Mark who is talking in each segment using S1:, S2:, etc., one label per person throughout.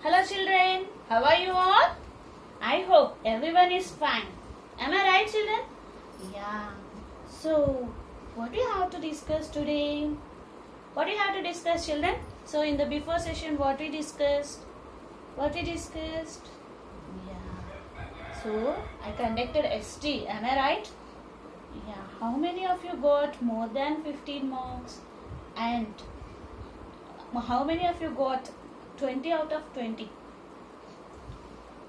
S1: Hello children, how are you all? I hope everyone is fine. Am I right children? Yeah. So, what do you have to discuss today? What do you have to discuss children? So in the before session what we discussed? Yeah. So I conducted ST, am I right? Yeah. How many of you got more than 15 marks? And how many of you got 20 out of 20?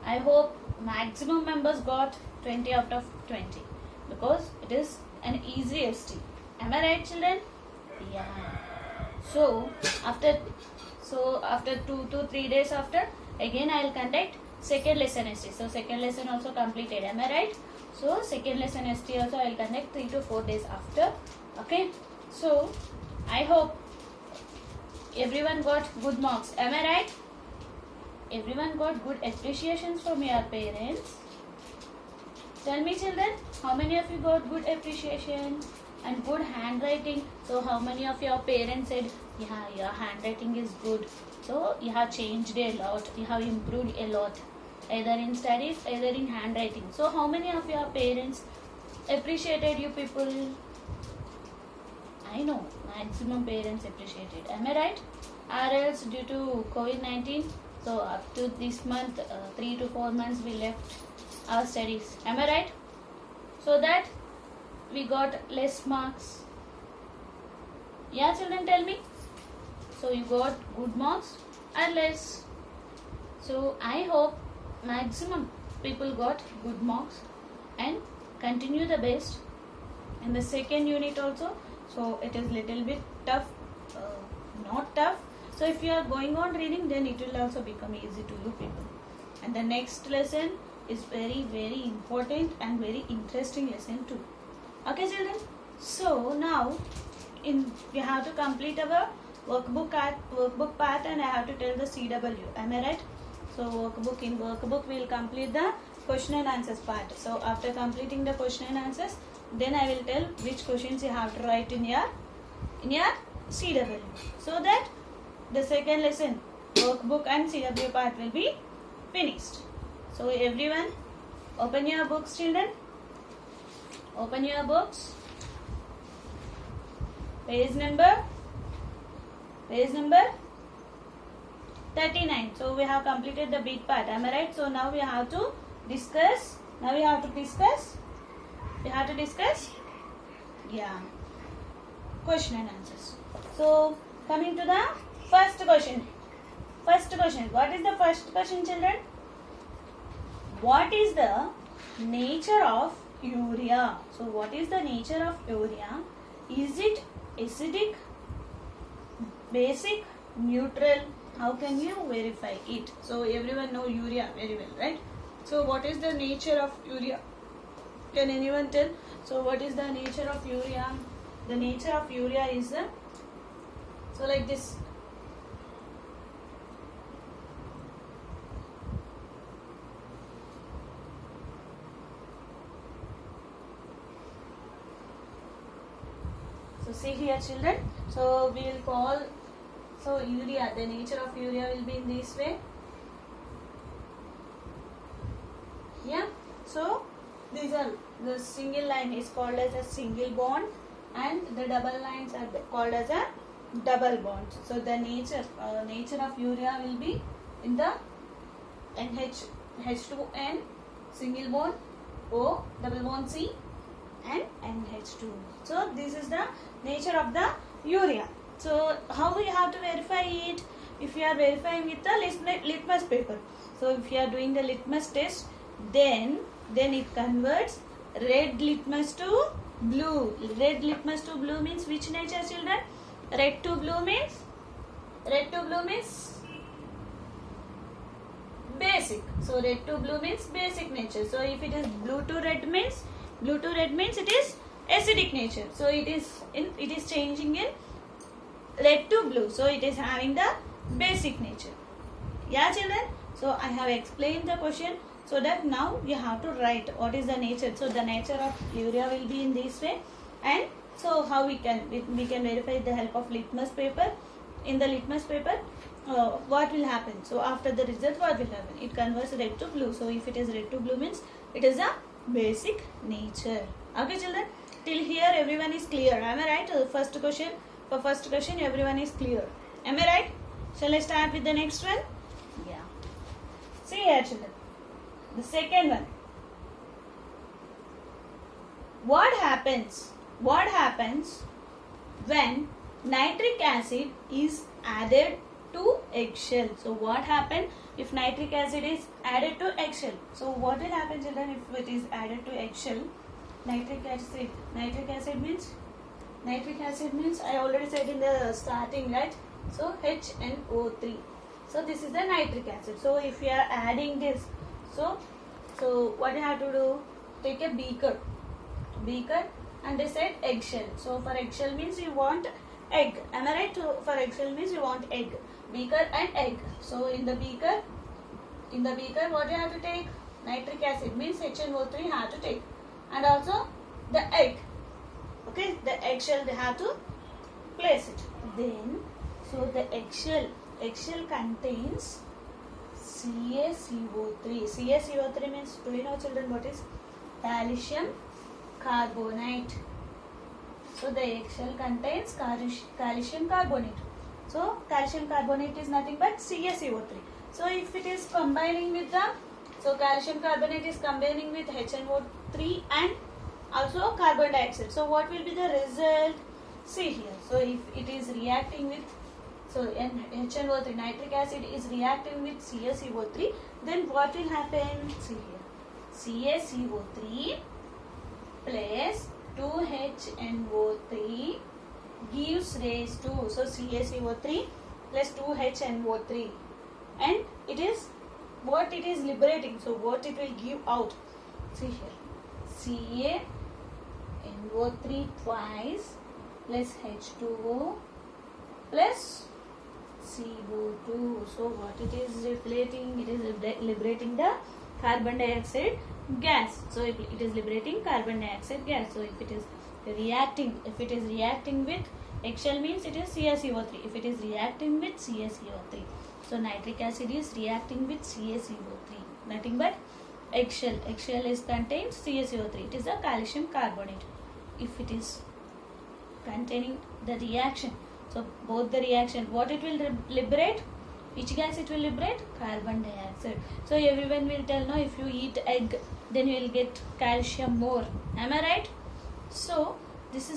S1: I hope maximum members got 20 out of 20 because it is an easy ST. Am I right children? Yeah. So after 2 to 3 days after, again I will conduct second lesson ST. So second lesson also completed. Am I right? So second lesson ST also I will conduct 3 to 4 days after. Okay. So I hope everyone got good marks. Am I right? Everyone got good appreciations from your parents. Tell me children, how many of you got good appreciation and good handwriting? So how many of your parents said, yeah, your handwriting is good. So you have changed a lot, you have improved a lot, either in studies, either in handwriting. So how many of your parents appreciated you people? I know, maximum parents appreciated. Am I right? Or else due to COVID-19, so up to this month, 3 to 4 months we left our studies. Am I right? So that we got less marks. Yeah children, tell me. So you got good marks or less? So I hope maximum people got good marks and continue the best in the second unit also. So it is little bit tough, not tough. So if you are going on reading, then it will also become easy to you people. And the next lesson is very important and very interesting lesson too. Okay children. So now we have to complete our workbook part and I have to tell the CW. Am I right? So workbook we will complete the question and answers part. So after completing the question and answers, then I will tell which questions you have to write in your CW. So that the second lesson workbook and CW part will be finished. So everyone open your books children. Open your books. Page number 39. So we have completed the big part. Am I right? So now we have to discuss. Yeah. Question and answers. So coming to the first question. What is the first question children? What is the nature of urea? So what is the nature of urea? Is it acidic, basic, neutral? How can you verify it? So everyone know urea very well, right? So what is the nature of urea? Can anyone tell? So what is the nature of urea? The nature of urea is so like this. So see here children. So we will call urea. The nature of urea will be in this way. Yeah. So these are the single line is called as a single bond and the double lines are called as a double bond. So the nature of urea will be in the H2N single bond O double bond C and NH2. So this is the nature of the urea. So how we have to verify it? If you are verifying with the litmus paper. So if you are doing the litmus test, then it converts red litmus to blue. Red litmus to blue means which nature children? Red to blue means basic. So red to blue means basic nature. So if it is blue to red means it is acidic nature. So it is changing in red to blue. So it is having the basic nature. Yeah children. So I have explained the question. So that now you have to write what is the nature. So the nature of urea will be in this way. And so how we can verify with the help of litmus paper. In the litmus paper what will happen? So after the result, what will happen? It converts red to blue. So if it is red to blue means it is a basic nature. Okay children, till here everyone is clear, am I right? First question, for first question everyone is clear, am I right? Shall I start with the next one? Yeah. See here children, the second one. What happens when nitric acid is added to eggshell? So what happens if nitric acid is added to eggshell? So what will happen children if it is added to eggshell? Nitric acid means I already said in the starting, right? So HNO3. So this is the nitric acid. So if you are adding this, so what you have to do? Take a beaker and they said eggshell. So for eggshell means you want egg, am I right? So for eggshell means you want egg, beaker and egg. So in the beaker what you have to take? Nitric acid means HNO3 you have to take, and also the egg. Okay, the eggshell they have to place it. Then so the eggshell contains CaCO3. CaCO3 means, do you know children what is? Calcium carbonate. So the eggshell contains calcium carbonate. So calcium carbonate is nothing but CaCO3. So if it is combining with the, so calcium carbonate is combining with HNO3 and also carbon dioxide. So what will be the result? See here. So if it is reacting with, so HNO3, nitric acid is reacting with CaCO3, then what will happen? See here. CaCO3 plus 2HNO3 gives raise to, so CaCO3 plus 2HNO3, and it is what it is liberating. So what it will give out? See here. CaNO3 twice plus H2O plus CO2. So what it is liberating? It is liberating the carbon dioxide gas. So it is liberating carbon dioxide gas. So if it is reacting with eggshell means it is CaCO3. If it is reacting with CaCO3, so nitric acid is reacting with CaCO3, nothing but eggshell is contains CaCO3. It is a calcium carbonate. If it is containing the reaction, so both the reaction, what it will liberate? Which gas it will liberate? Carbon dioxide. So everyone will tell, no, if you eat egg, then you will get calcium more. Am I right? So this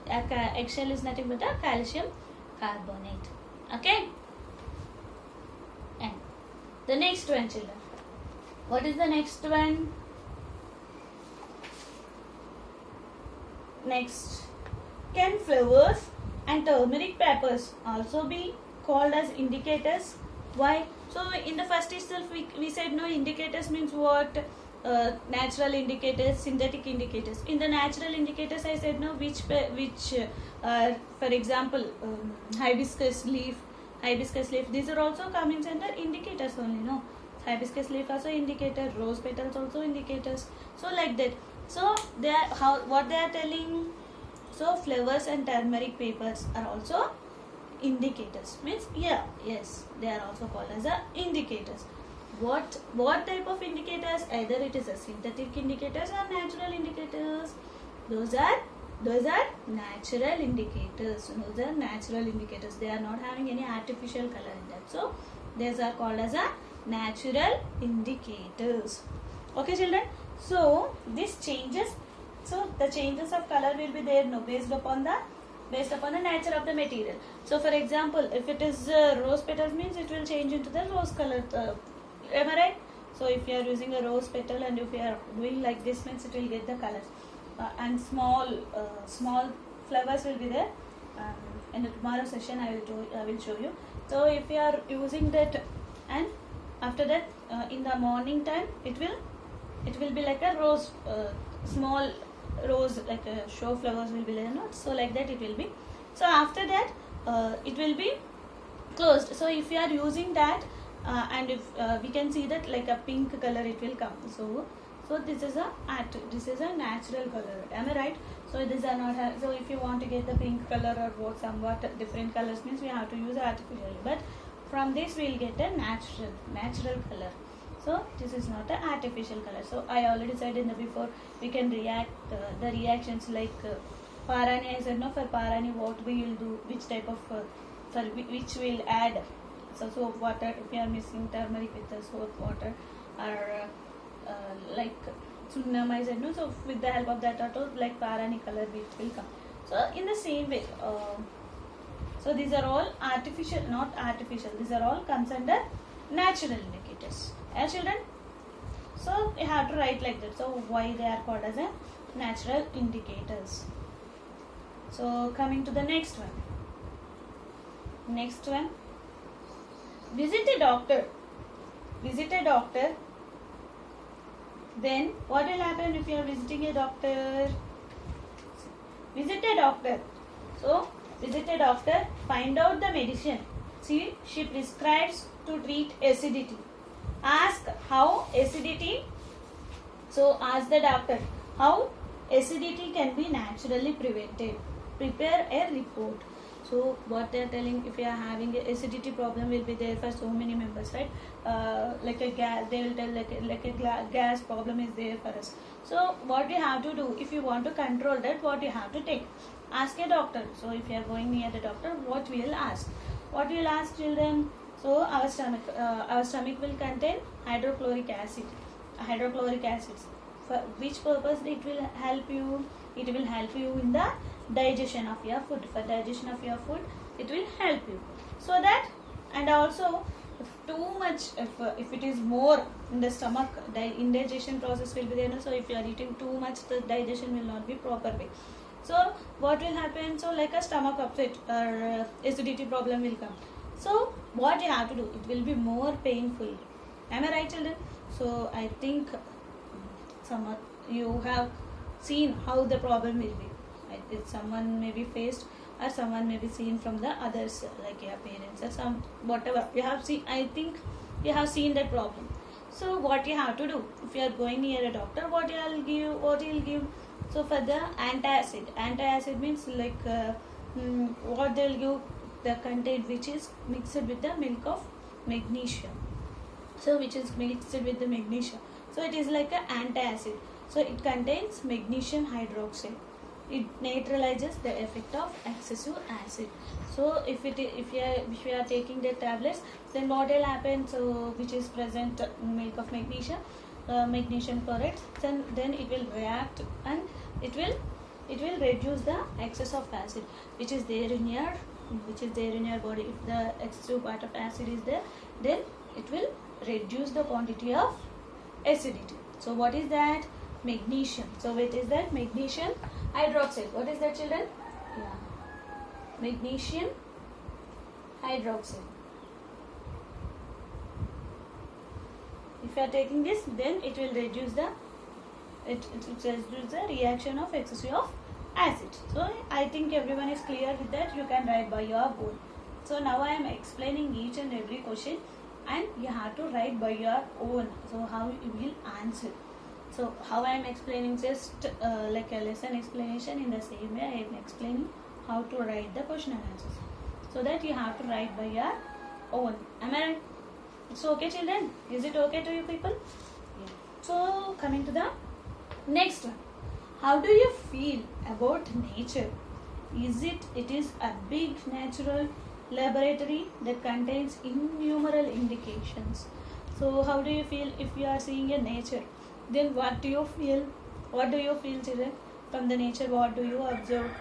S1: eggshell is nothing but a calcium carbonate. Okay. And the next one, children. What is the next one? Next, can flowers and turmeric peppers also be called as indicators? Why? So in the first itself we said no, indicators means what? Natural indicators, synthetic indicators. In the natural indicators I said no, which for example hibiscus leaf, these are also coming under indicators only, no? Hibiscus leaf also indicator, rose petals also indicators. So like that. So they are what they are telling. So flowers and turmeric peppers are also indicators. Means yes, they are also called as indicators. What type of indicators? Either it is a synthetic indicators or natural indicators. Those are natural indicators. Those are natural indicators. They are not having any artificial color in that. So these are called as natural indicators. Okay children. So this changes. So the changes of color will be there, no, based upon the nature of the material. So for example, if it is rose petals means it will change into the rose color. Am I right? So if you are using a rose petal and if you are doing like this means it will get the colors. And small flowers will be there. In the tomorrow session I will show you. So if you are using that, and after that in the morning time it will be like a rose, small rose, like a show flowers will be there, not so like that it will be. So after that it will be closed. So if you are using that and if we can see that like a pink color it will come. So So this is a natural color. Am I right? So these are not. So if you want to get the pink color or what somewhat different colors means we have to use artificial. But from this we will get a natural color. So this is not an artificial color. So I already said in the before we can react the reactions like Parani. I said no, for Parani what we will do, which type of for which we'll add. So soap water, if you are mixing turmeric with the soap water, or like sunnam, I said no. So with the help of that auto, like Parani color which will come. So in the same way, so these are all artificial, not artificial. These are all comes under natural indicators. Yeah, children. So you have to write like that. So why they are called as a natural indicators. So coming to the next one. Next one. Visit a doctor. Visit a doctor. Then what will happen if you are visiting a doctor? Visit a doctor. So visit a doctor. Find out the medicine. See, she prescribes to treat acidity. Ask how acidity. So ask the doctor how acidity can be naturally prevented. Prepare a report. So what they are telling, if you are having a acidity problem, will be there for so many members, right? Like a gas, they will tell like a gas problem is there for us. So what you have to do, if you want to control that, what you have to take? Ask a doctor. So if you are going near the doctor, what we will ask? What we will ask, children? So our stomach will contain hydrochloric acid. Hydrochloric acids. For which purpose it will help you? It will help you in the digestion of your food. For digestion of your food, it will help you. So that, and also if too much, if it is more in the stomach, indigestion process will be there. So if you are eating too much, the digestion will not be proper way. So what will happen? So like a stomach upset or acidity problem will come. So what you have to do? It will be more painful. Am I right, children? So I think you have seen how the problem will be. If someone may be faced or someone may be seen from the others, like your parents or some whatever you have seen. I think you have seen that problem. So what you have to do? If you are going near a doctor, what you will give? So for the antacid means like what they will give, the content which is mixed with the milk of magnesia. So which is mixed with the magnesia. So it is like an antacid. So it contains magnesium hydroxide. It neutralizes the effect of excessive acid. So if you are taking the tablets, then what will happen? So which is present milk of magnesia, magnesium chloride. Then it will react and it will reduce the excess of acid which is there in your body. If the excessive part of acid is there, then it will reduce the quantity of acidity. So what is that? Magnesium. So what is that? Magnesium hydroxide. What is that, children? Yeah. Magnesium hydroxide. If you are taking this, then it will reduce the reaction of excessive of acid. So I think everyone is clear with that. You can write by your own. So now I am explaining each and every question, and you have to write by your own. So how you will answer. So how I am explaining, just like a lesson explanation, in the same way I am explaining how to write the question and answers. So that you have to write by your own. Am I right? It's okay, children? Is it okay to you people? Yeah. So coming to the next one. How do you feel about nature? It is a big natural laboratory that contains innumerable indications. So how do you feel if you are seeing a nature? Then what do you feel? What do you feel, children? From the nature, what do you observe?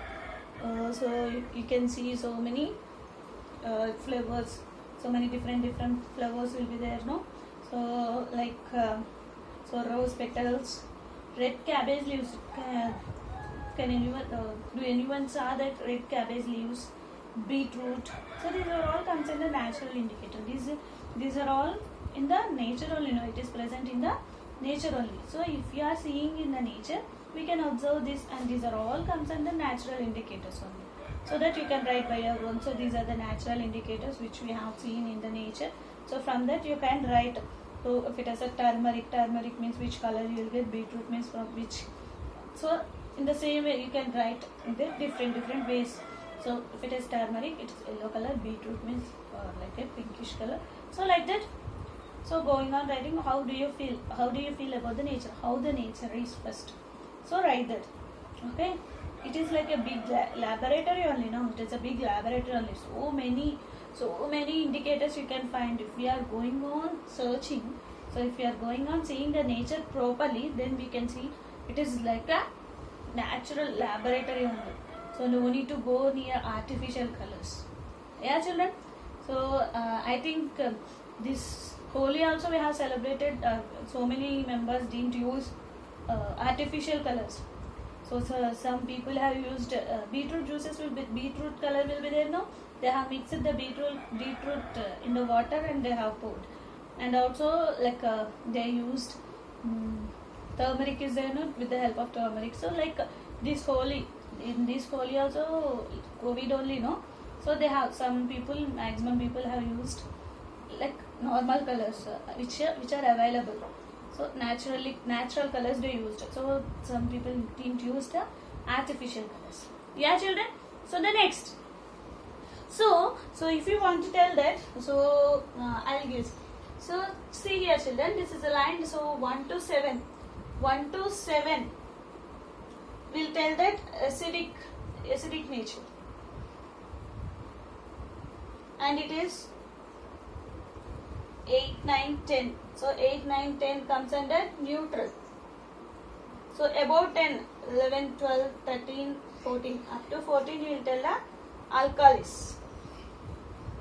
S1: So you can see so many flowers, so many different flowers will be there, no? So like so rose petals, red cabbage leaves. Can anyone do anyone saw that red cabbage leaves? Beetroot. So these are all considered natural indicators. These are all in the nature only. No, it is present in the nature only. So if you are seeing in the nature, we can observe this, and these are all comes under natural indicators only. So that you can write by your own. So these are the natural indicators which we have seen in the nature. So from that you can write So if it has a turmeric, turmeric means which color you will get, beetroot means from which. So in the same way you can write in the different ways. So if it is turmeric, it is yellow color, beetroot means like a pinkish color. So like that. So going on writing, how do you feel? How do you feel about the nature? How the nature is first. So write that. Okay. It is like a big laboratory only. No, it is a big laboratory only. So many indicators you can find if we are going on searching. So if we are going on seeing the nature properly, then we can see it is like a natural laboratory only. So no need to go near artificial colors. Yeah, children. So I think this Holi also we have celebrated. So many members didn't use artificial colors. So some people have used beetroot juices. Beetroot color will be there. No, they have mixed the beetroot in the water and they have poured. And also like they used turmeric is there, no, with the help of turmeric. So like this Holi, in this Holi also COVID only, no. So they have some people, maximum people have used like normal colors which are available. So natural colors they used. So some people didn't use the artificial colors. Yeah, children. So the next. So if you want to tell that, so I'll give. So see here, children. This is a line. So 1 to 7. 1 to 7 will tell that acidic nature, and it is 8, 9, 10. So 8, 9, 10 comes under neutral. So above 10, 11, 12, 13, 14, up to 14 you will tell the alkalis.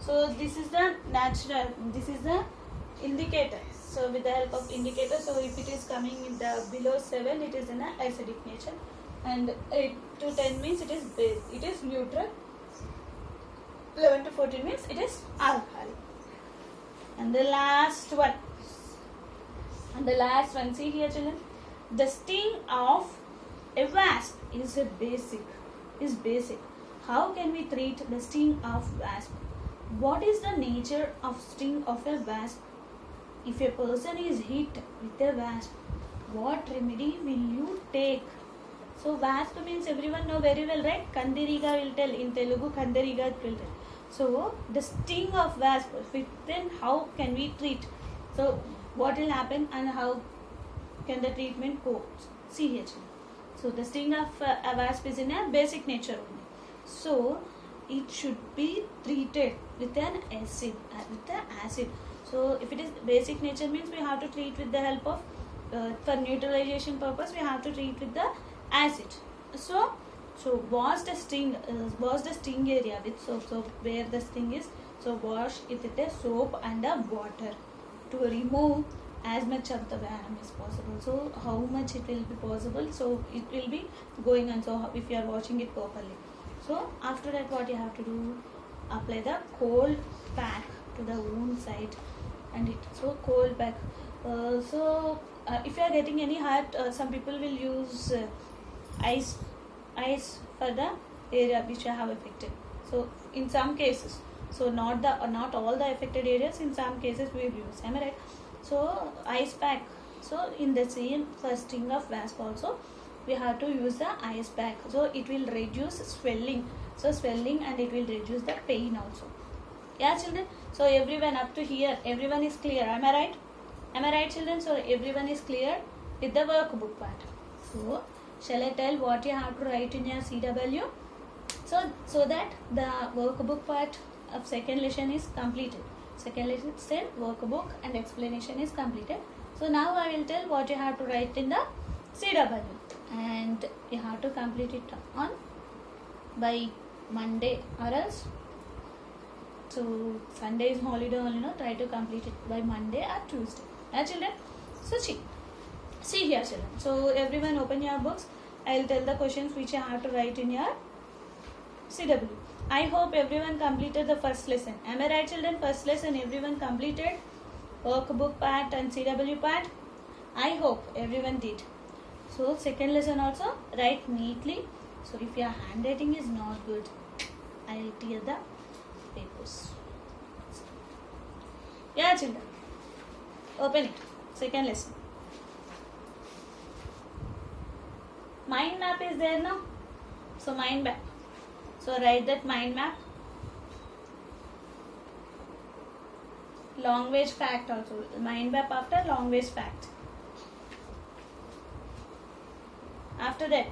S1: So this is the natural, this is the indicator. So with the help of indicator, so if it is coming in the below 7, it is in a acidic nature, and 8 to 10 means it is base, it is neutral. 11 to 14 means it is alkali. And the last one, see here, children, the sting of a wasp is basic. How can we treat the sting of wasp? What is the nature of sting of a wasp? If a person is hit with a wasp, what remedy will you take? So wasp means everyone know very well, right? Kandiriga will tell in Telugu. Kandiriga will tell. So the sting of wasp, then how can we treat? So what will happen and how can the treatment go? See here. So the sting of a wasp is in a basic nature only. So it should be treated with an acid. So if it is basic nature means we have to treat with the help of for neutralization purpose we have to treat with the acid. So wash the sting area with soap. So where the sting is, so wash it with a soap and a water to remove as much of the venom as possible. So how much it will be possible, so it will be going on. So if you are washing it properly, so after that what you have to do, apply the cold pack to the wound site, and it so cold pack. If you are getting any hurt, some people will use ice for the area which I have affected. So in some cases, so not all the affected areas, in some cases we will use. Am I right? So ice pack. So in the same for sting of wasp also we have to use the ice pack. So it will reduce swelling. So swelling, and it will reduce the pain also. Yeah, children. So everyone up to here, everyone is clear. Am I right? Am I right, children? So everyone is clear with the workbook part. So shall I tell what you have to write in your CW? So that the workbook part of second lesson is completed. Second lesson said workbook and explanation is completed. So now I will tell what you have to write in the CW, and you have to complete it on by Monday, or else so Sunday is holiday only, no, try to complete it by Monday or Tuesday. Yeah, children. So see here, children. So everyone open your books. I will tell the questions which you have to write in your CW. I hope everyone completed the first lesson. Am I right, children? First lesson everyone completed, workbook part and CW part. I hope everyone did. So second lesson also write neatly. So if your handwriting is not good, I will tear the papers. Yeah, children. Open it. Second lesson. Mind map is there now. So mind map. So write that mind map. Language fact also. Mind map after language fact. After that,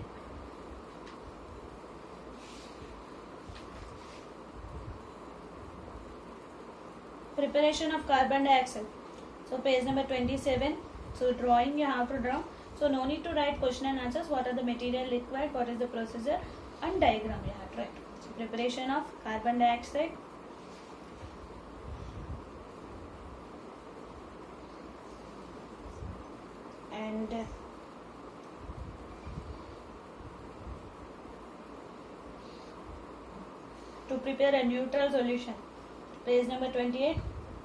S1: preparation of carbon dioxide. So page number 27. So drawing you have to draw. So no need to write question and answers. What are the material required? What is the procedure? And diagram you have to write. So preparation of carbon dioxide. And to prepare a neutral solution. Page number 28,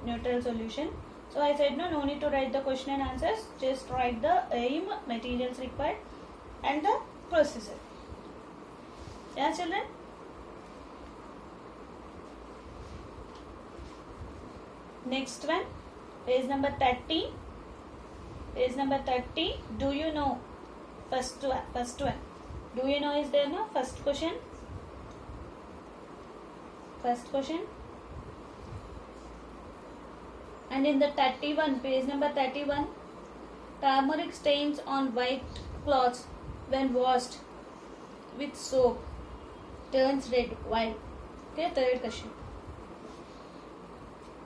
S1: neutral solution. So I said no need to write the question and answers. Just write the aim, materials required and the procedure. Yeah children? Next one, page number 30. Page number 30. Do you know? First one. Do you know is there no? First question. First question. And in the 31, page number 31, turmeric stains on white cloths when washed with soap turns red. Why? Okay, third question.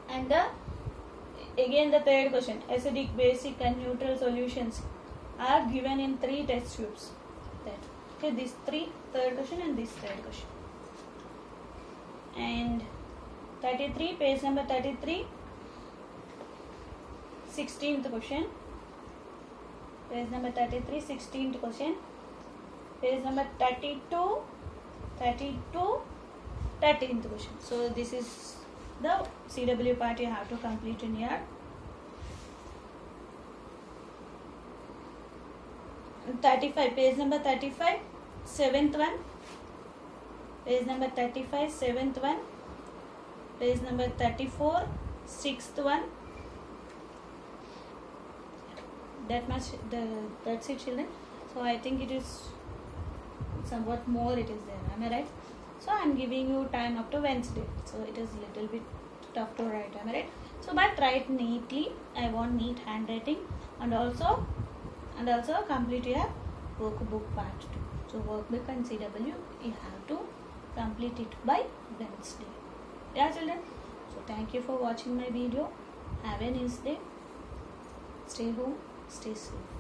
S1: And again the third question, acidic, basic and neutral solutions are given in 3 test tubes. That. Okay, these 3, third question and this third question. And 33, page number 33, 16th question. Page number 33, 16th question. Page number 32, 13th question. So this is the CW part you have to complete in here. 35, page number 35, 7th one. Page number 35, 7th one. Page number 34, 6th one. That much, that's it children. So I think it is somewhat more it is there. Am I right? So I am giving you time up to Wednesday. So it is little bit tough to write. Am I right? So but write neatly. I want neat handwriting and also complete your workbook part 2. So workbook and CW you have to complete it by Wednesday. Yeah children. So thank you for watching my video. Have a nice day. Stay home. Stay safe.